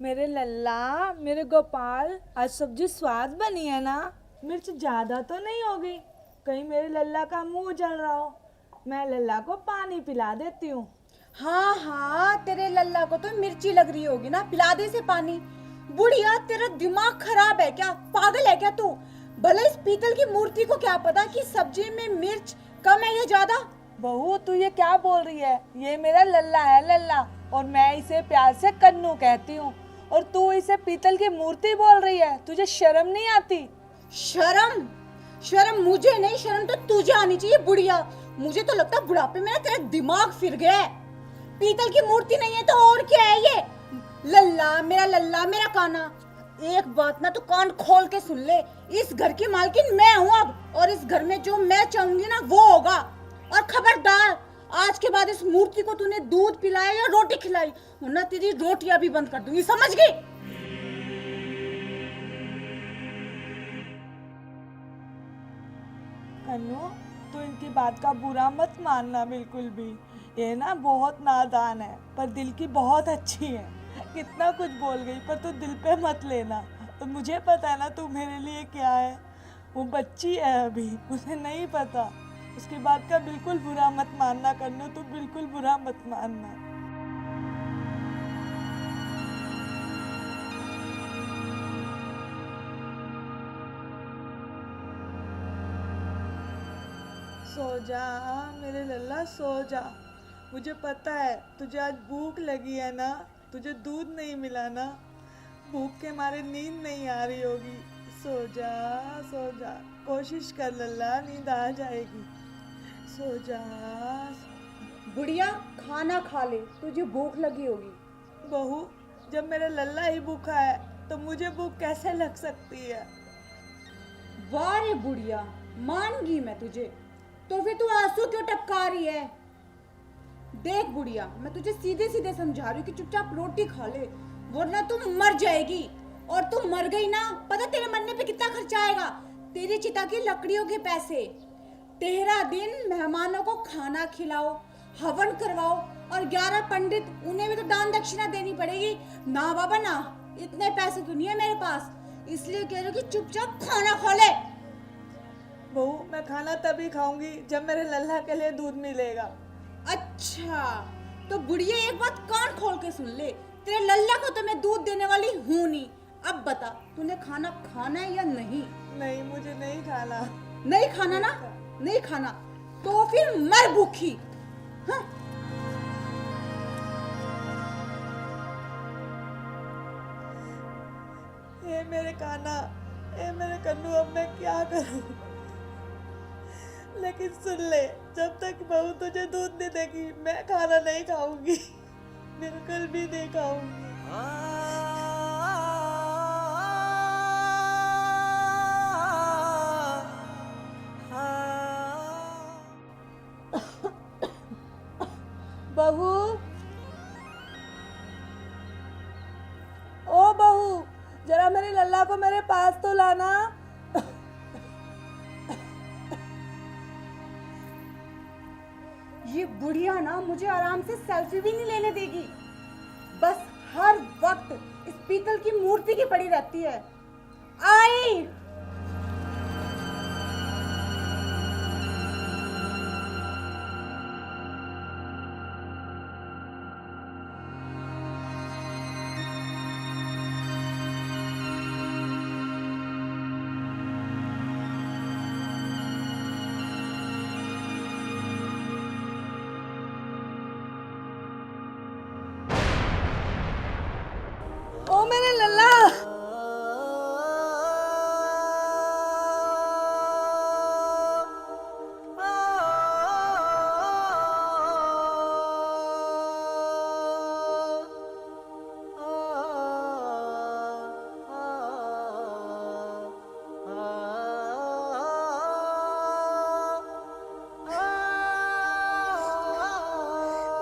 मेरे लल्ला, मेरे गोपाल, आज सब्जी स्वाद बनी है ना? मिर्च ज्यादा तो नहीं होगी? कहीं मेरे लल्ला का मुंह जल रहा हो। मैं लल्ला को पानी पिला देती हूँ। हाँ हाँ, तेरे लल्ला को तो मिर्ची लग रही होगी ना, पिला दे से पानी। बुढ़िया, तेरा दिमाग खराब है क्या? पागल है क्या तू? भले इस पीतल की मूर्ति को क्या पता कि सब्जी में मिर्च कम है या ज्यादा। बहू, तू ये क्या बोल रही है? ये मेरा लल्ला है, लल्ला। और मैं इसे प्यार से कन्नू कहती हूँ। और तू इसे पीतल की मूर्ति बोल रही है? तुझे शर्म नहीं आती? शर्म? शर्म मुझे नहीं, शर्म तो तुझे आनी चाहिए बुढ़िया। मुझे तो लगता है बुढ़ापे में ना तेरा दिमाग फिर गया है। पीतल की मूर्ति नहीं है तो और क्या है ये? लल्ला मेरा काना। एक बात ना तो कान खोल के सुन ले, इस घर की मालकिन मैं हूँ अब, और इस घर में जो मैं चाहूंगी ना वो होगा। और खबरदार, आज के बाद इस मूर्ति को तूने दूध पिलाया या रोटी खिलाई, वरना तेरी रोटियां भी बंद कर दूंगी, समझ गई? कन्नू, तू इनकी बात का बुरा मत मानना बिल्कुल भी। ये ना बहुत नादान है, पर दिल की बहुत अच्छी है। कितना कुछ बोल गई, पर तू दिल पे मत लेना। तो मुझे पता है ना तू मेरे लिए क्या है। वो बच्ची है अभी, उसे नहीं पता। उसकी बात का बिल्कुल बुरा मत मानना कन्नू, तू बिल्कुल बुरा मत मानना। सो जा मेरे लल्ला, सो जा। मुझे पता है तुझे आज भूख लगी है ना। तुझे दूध नहीं मिला ना, भूख के मारे नींद नहीं आ रही होगी। सो जा, सो जा। कोशिश कर लल्ला, नींद आ जाएगी। सो जा। बुढ़िया, खाना खा ले, तुझे भूख लगी होगी। बहू, जब मेरा लल्ला ही भूखा है तो मुझे भूख कैसे लग सकती है? वाह रे बुढ़िया, मान गई मैं तुझे। तो फिर तू आंसू क्यों टपका रही है? देख बुढ़िया, मैं तुझे सीधे सीधे समझा रही हूँ कि चुपचाप रोटी खा ले, वरना तू मर जाएगी। और तू मर गई ना, पता तेरे मरने पे कितना खर्चा आएगा? तेरी चिता की लकड़ियों के पैसे। 13 दिन मेहमानों को खाना खिलाओ, हवन करवाओ, और 11 पंडित, उन्हें भी तो दान दक्षिणा देनी पड़ेगी ना बाबा ना। इतने पैसे तो नहीं है मेरे पास, इसलिए कह रही हूँ कि चुपचाप खाना खा ले। बहू, मैं खाना तभी खाऊंगी जब मेरे लल्ला के लिए दूध मिलेगा। अच्छा, तो बुढ़िया एक बात कान खोल के सुन ले, तेरे लल्ला को तो मैं दूध देने वाली हूँ नहीं। अब बता, तूने खाना खाना है या नहीं? नहीं, मुझे नहीं खाना। नहीं खाना ना? नहीं खाना तो फिर मर भूखी। हाँ? ये मेरे काना, ये मेरे कन्नू, अब मैं क्या करूं? लेकिन सुन ले, जब तक बहू तुझे दूध नहीं देगी मैं खाना नहीं खाऊंगी। बिल्कुल भी नहीं खाऊंगी। बहू, ओ बहू, जरा मेरे लल्ला को मेरे पास तो लाना। ये बुढ़िया ना मुझे आराम से सेल्फी भी नहीं लेने देगी। बस हर वक्त इस पीतल की मूर्ति की पड़ी रहती है। आई। ओ मेरे लल्ला।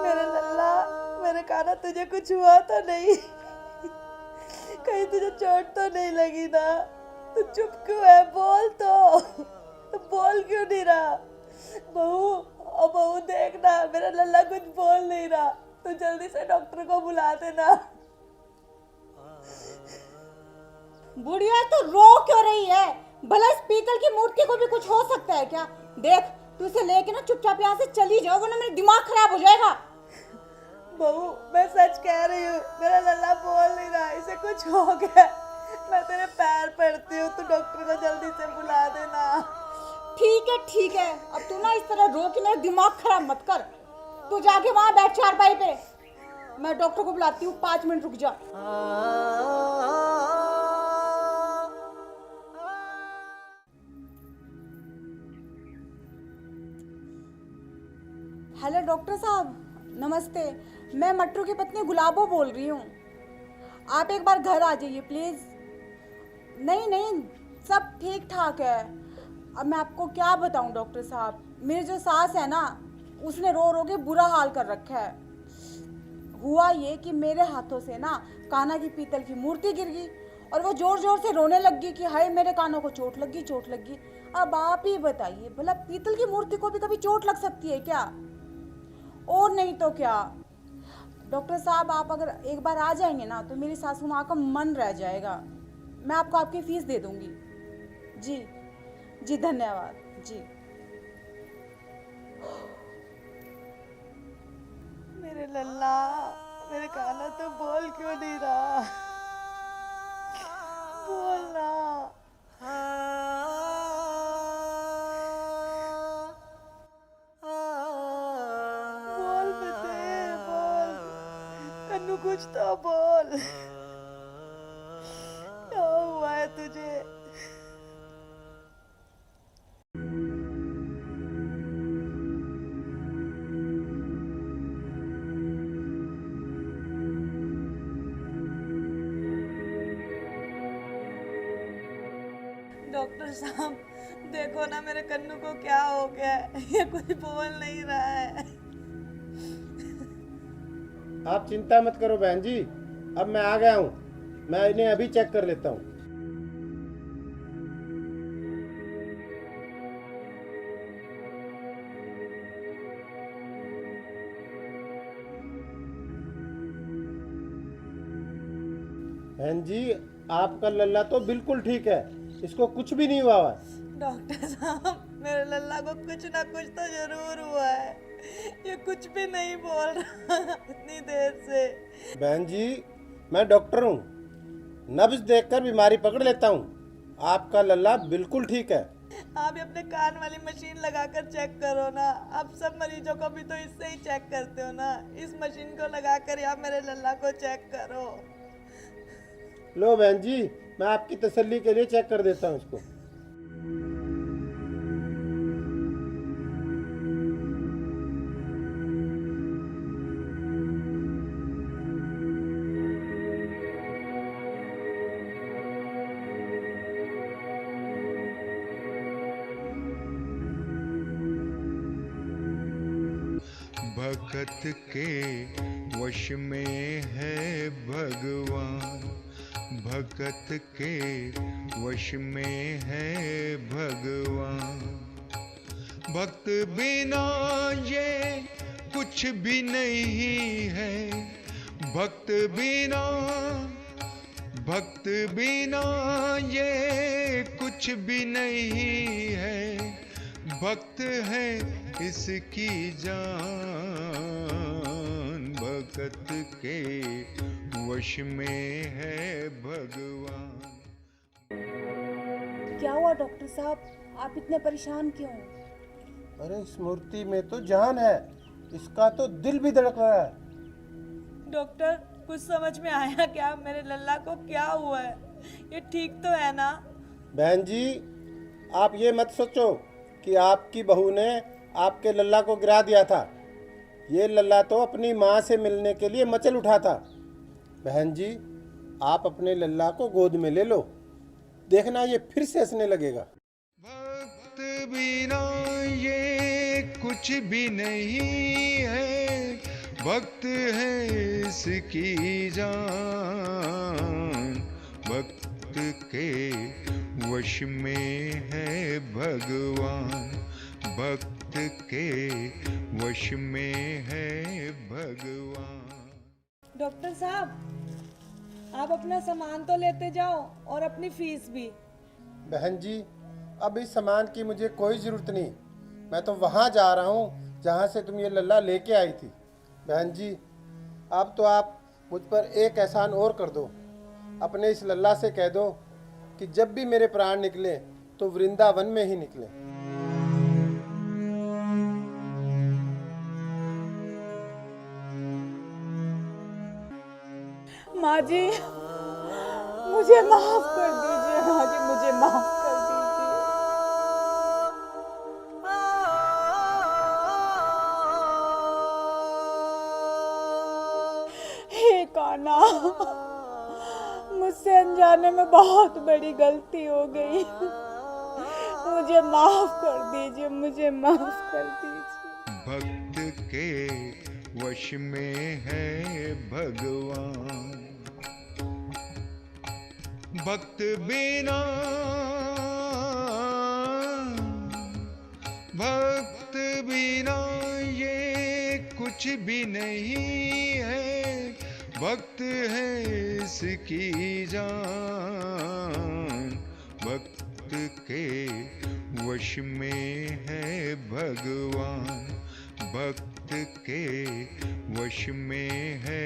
मेरे लल्ला, मेरे काना, तुझे कुछ हुआ तो नहीं? कहीं तुझे चोट तो नहीं लगी ना? तू चुप क्यों है? बोल तो बोल क्यों नहीं रहा? बहू, ओ बहू, देखना मेरा लल्ला कुछ बोल नहीं रहा। तू जल्दी से डॉक्टर को बुला देना। बुढ़िया तो रो क्यों रही है? भला इस पीतल की मूर्ति को भी कुछ हो सकता है क्या? देख, तू इसे लेके ना चुपचाप यहाँ से चली जाओ, वरना मेरा दिमाग खराब हो जाएगा। बहू, मैं सच कह रही हूँ, मेरा लल्ला बोल नहीं रहा, इसे कुछ हो गया। मैं तेरे पैर पड़ती हूँ, तू डॉक्टर को जल्दी से बुला देना। ठीक है, अब तू ना इस तरह रो के मेरा दिमाग खराब मत कर। तू जाके वहां बैठ चारपाई पे, मैं डॉक्टर को बुलाती हूँ। 5 मिनट रुक जा। हेलो डॉक्टर साहब, नमस्ते। मैं मट्टू की पत्नी गुलाबो बोल रही हूँ। आप एक बार घर आ जाइए प्लीज़। नहीं, सब ठीक ठाक है। अब मैं आपको क्या बताऊँ डॉक्टर साहब, मेरी जो सास है ना, उसने रो रो के बुरा हाल कर रखा है। हुआ ये कि मेरे हाथों से ना कान्हा की पीतल की मूर्ति गिर गई और वो जोर जोर से रोने लग गई कि हाय मेरे कानों को चोट लग गई। अब आप ही बताइए, भला पीतल की मूर्ति को भी कभी चोट लग सकती है क्या? और नहीं तो क्या। डॉक्टर साहब, आप अगर एक बार आ जाएंगे ना तो मेरी सासू माँ का मन रह जाएगा। मैं आपको आपकी फीस दे दूंगी। जी धन्यवाद जी। मेरे लल्ला, मेरे कान्हा तो बोल क्यों नहीं रहा? बोलना। बोल बेटे, बोल। कन्नू, कुछ तो बोल। क्या हुआ है तुझे? डॉक्टर साहब, देखो ना मेरे कन्नू को क्या हो गया है। ये कुछ बोल नहीं रहा है। आप चिंता मत करो बहन जी, अब मैं आ गया हूँ। मैं इन्हें अभी चेक कर लेता हूँ। बहन जी, आपका लल्ला तो बिल्कुल ठीक है, इसको कुछ भी नहीं हुआ है। डॉक्टर साहब, मेरे लल्ला को कुछ ना कुछ तो जरूर हुआ है। ये कुछ भी नहीं बोल रहा इतनी देर से। बहन जी, मैं डॉक्टर हूँ, नब्ज देखकर बीमारी पकड़ लेता हूँ। आपका लल्ला बिल्कुल ठीक है। आप भी अपने कान वाली मशीन लगाकर चेक करो ना। आप सब मरीजों को भी तो इससे ही चेक करते हो ना। इस मशीन को लगाकर आप मेरे लल्ला को चेक करो। लो बहन जी, मैं आपकी तसल्ली के लिए चेक कर देता हूँ इसको। भगत के वश में है भगवान, भगत के वश में है भगवान। भक्त बिना ये कुछ भी नहीं है, भक्त बिना ये कुछ भी नहीं है। भक्त है इसकी जान, भगत के वश में है भगवान। क्या हुआ डॉक्टर साहब, आप इतने परेशान क्यों? अरे इस मूर्ति में तो जान है, इसका तो दिल भी धड़क रहा है। डॉक्टर, कुछ समझ में आया क्या? मेरे लल्ला को क्या हुआ है? ये ठीक तो है ना? बहन जी, आप ये मत सोचो कि आपकी बहू ने आपके लल्ला को गिरा दिया था। ये लल्ला तो अपनी माँ से मिलने के लिए मचल उठा था। बहन जी, आप अपने लल्ला को गोद में ले लो, देखना ये फिर से हंसने लगेगा। भक्त बिना ये कुछ भी नहीं है, भक्त है इसकी जान। भक्त के वश में है भगवान, भक्त के वश में है भगवान। डॉक्टर साहब, आप अपना सामान तो लेते जाओ और अपनी फीस भी। बहन जी, अब इस सामान की मुझे कोई ज़रूरत नहीं। मैं तो वहाँ जा रहा हूँ जहाँ से तुम ये लल्ला लेके आई थी। बहन जी, अब तो आप मुझ पर एक एहसान और कर दो। अपने इस लल्ला से कह दो कि जब भी मेरे प्राण निकले तो वृंदावन में ही निकले। माँ जी, मुझे माफ कर दीजिए। माँ जी, मुझे माफ कर दीजिए। हे कान्हा, मुझसे अनजाने में बहुत बड़ी गलती हो गई। मुझे माफ कर दीजिए, मुझे माफ कर दीजिए। भक्त के वश में है भगवान, भक्त बिना, भक्त बिना ये कुछ भी नहीं है। भक्त है इसकी जान, भक्त के वश में है भगवान, भक्त के वश में है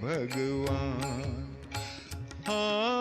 भगवान। हाँ